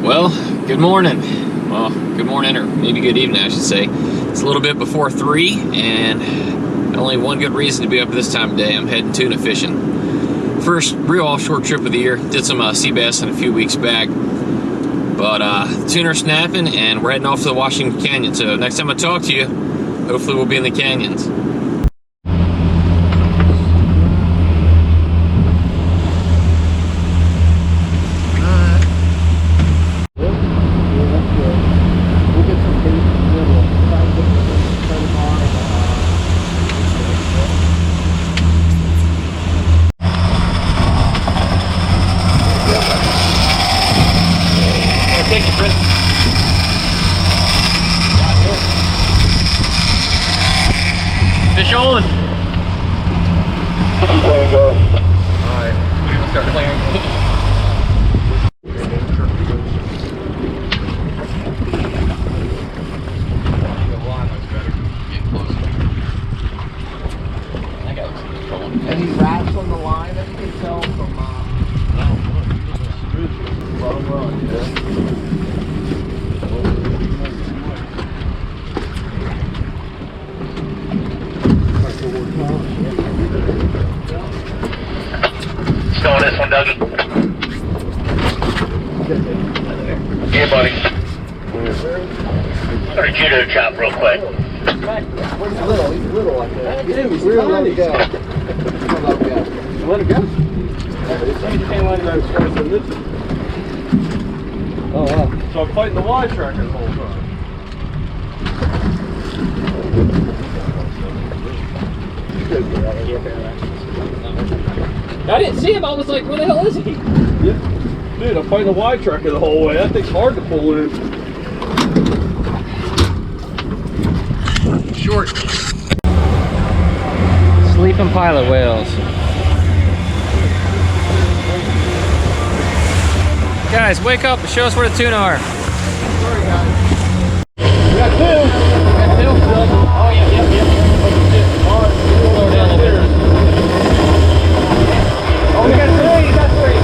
Well, good morning. Well, good morning, or maybe good evening, I should say. It's a little bit before 3, and only one good reason to be up this time of day. I'm heading tuna fishing. First real offshore trip of the year. Did some sea bassing a few weeks back. But tuna are snapping, and we're heading off to the Washington Canyon. So next time I talk to you, hopefully we'll be in the canyons. Fish on! Alright, we're gonna start clearing. Any wraps on the line that you can tell from Still on this one, Dougie. Yeah, buddy. Start a judo chop real quick. He's little like that. He's real let it go. Let it go. You can't let it go. Oh wow. So I'm fighting the wide tracker the whole time. I didn't see him. I was like, where the hell is he? Yeah. Dude, I'm fighting the wide tracker the whole way. That thing's hard to pull in. Short. Sleeping pilot whales. Guys, wake up and show us where the tuna are. Sorry, guys. We got two. Oh, yeah, All right, slow down a little bit. Oh, we got three. You got three.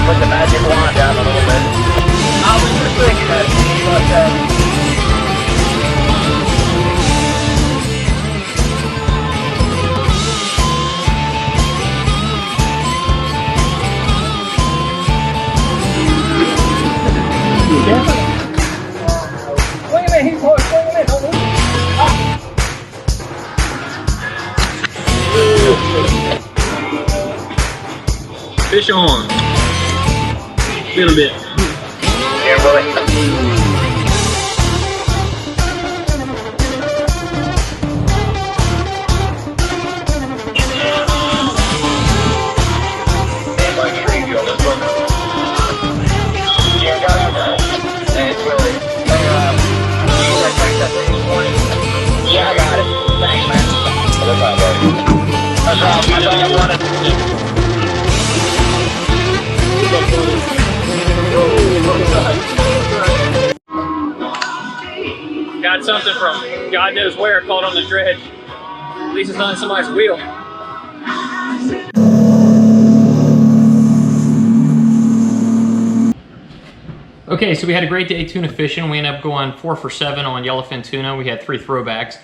Put the magic wand down a little bit. I was just thinking that. Fish on. Spin a bit. Here, buddy. Yeah, I got it. Thanks, man. That's all, buddy. That's all I wanted. Got something from God knows where caught on the dredge. At least it's not in somebody's wheel. Okay, so we had a great day tuna fishing. We ended up going 4 for 7 on yellowfin tuna. We had 3 throwbacks.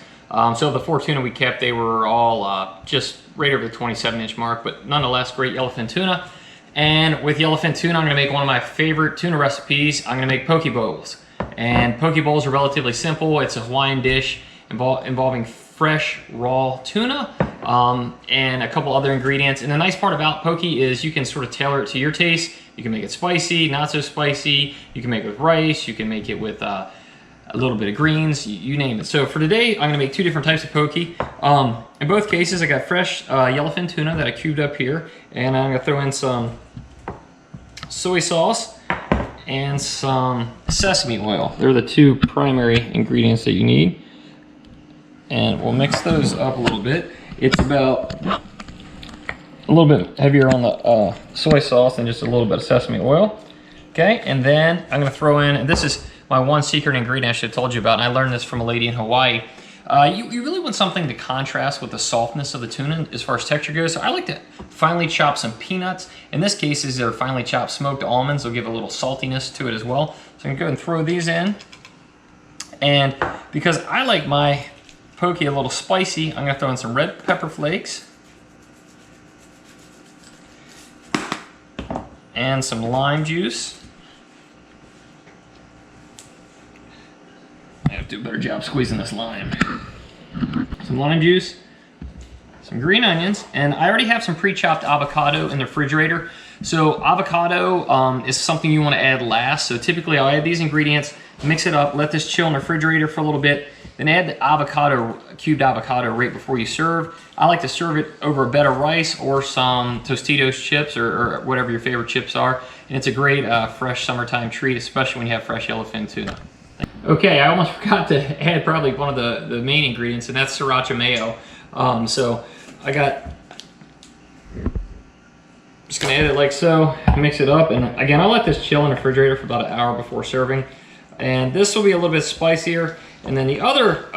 So the 4 tuna we kept, they were all just right over the 27-inch mark, but nonetheless, great yellowfin tuna. And with yellowfin tuna, I'm gonna make one of my favorite tuna recipes. I'm gonna make poke bowls. And poke bowls are relatively simple. It's a Hawaiian dish involving fresh, raw tuna and a couple other ingredients. And the nice part about poke is you can sort of tailor it to your taste. You can make it spicy, not so spicy. You can make it with rice. You can make it with a little bit of greens, you name it. So for today, I'm gonna make 2 different types of poke. In both cases, I got fresh yellowfin tuna that I cubed up here, and I'm gonna throw in some soy sauce and some sesame oil. They're the 2 primary ingredients that you need. And we'll mix those up a little bit. It's about a little bit heavier on the soy sauce and just a little bit of sesame oil. Okay, and then I'm gonna throw in, and this is my one secret ingredient I should have told you about, and I learned this from a lady in Hawaii. You really want something to contrast with the softness of the tuna as far as texture goes. So I like to finely chop some peanuts. In this case, these are finely chopped smoked almonds. They'll give a little saltiness to it as well. So I'm gonna go and throw these in. And because I like my poke a little spicy, I'm gonna throw in some red pepper flakes and some lime juice. I have to do a better job squeezing this lime. Some lime juice, some green onions, and I already have some pre-chopped avocado in the refrigerator. So avocado is something you want to add last. So typically I'll add these ingredients, mix it up, let this chill in the refrigerator for a little bit, then add the avocado, cubed avocado right before you serve. I like to serve it over a bed of rice or some Tostitos chips or whatever your favorite chips are. And it's a great fresh summertime treat, especially when you have fresh yellowfin tuna. Okay, I almost forgot to add probably one of the main ingredients, and that's sriracha mayo. So I got, just gonna add it like so, mix it up, and again, I'll let this chill in the refrigerator for about an hour before serving. And this will be a little bit spicier. And then the other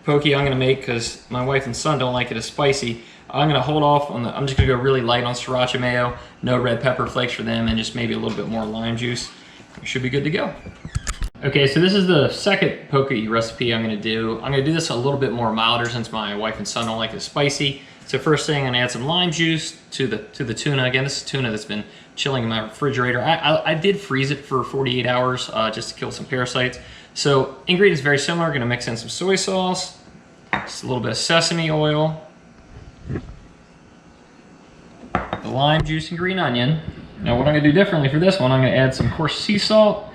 poke I'm gonna make, because my wife and son don't like it as spicy, I'm gonna hold off on I'm just gonna go really light on sriracha mayo, no red pepper flakes for them, and just maybe a little bit more lime juice. We should be good to go. Okay, so this is the second poke recipe I'm gonna do. I'm gonna do this a little bit more milder since my wife and son don't like it spicy. So first thing, I'm gonna add some lime juice to the tuna. Again, this is tuna that's been chilling in my refrigerator. I did freeze it for 48 hours just to kill some parasites. So ingredients very similar. Gonna mix in some soy sauce, just a little bit of sesame oil, the lime juice and green onion. Now what I'm gonna do differently for this one, I'm gonna add some coarse sea salt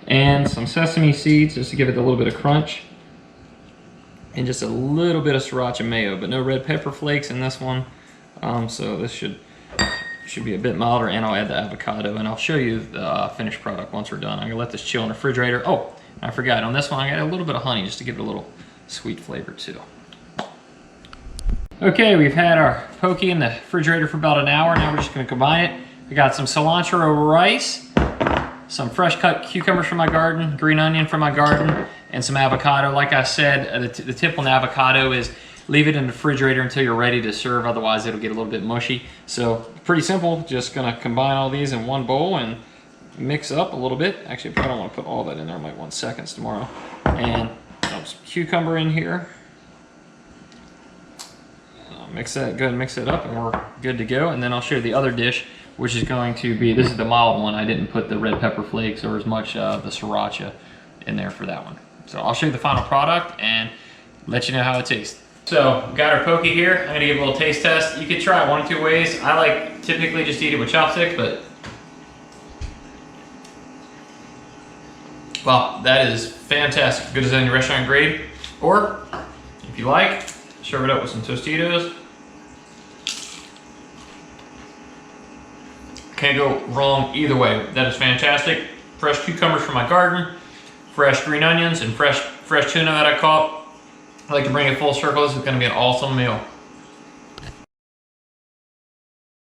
and some sesame seeds just to give it a little bit of crunch, and just a little bit of sriracha mayo, but no red pepper flakes in this one. So this should be a bit milder, and I'll add the avocado, and I'll show you the finished product once we're done. I'm gonna let this chill in the refrigerator. Oh, I forgot, on this one I got a little bit of honey just to give it a little sweet flavor too. Okay, we've had our poke in the refrigerator for about an hour. Now we're just gonna combine it. We got some cilantro rice, some fresh cut cucumbers from my garden, green onion from my garden, and some avocado. Like I said, the tip on the avocado is leave it in the refrigerator until you're ready to serve, otherwise it'll get a little bit mushy. So pretty simple, just gonna combine all these in one bowl and mix up a little bit. Actually, I probably don't want to put all that in there, I might want seconds tomorrow. And some cucumber in here. And I'll mix that, go ahead and mix it up, and we're good to go. And then I'll show you the other dish, which is going to be, this is the mild one. I didn't put the red pepper flakes or as much of the sriracha in there for that one. So I'll show you the final product and let you know how it tastes. So, got our poke here. I'm gonna give it a little taste test. You could try it one of two ways. I like typically just eat it with chopsticks, but wow, that is fantastic. Good as any restaurant grade. Or, if you like, serve it up with some Tostitos. Can't go wrong either way. That is fantastic. Fresh cucumbers from my garden, fresh green onions, and fresh tuna that I caught. I like to bring it full circle. This is going to be an awesome meal.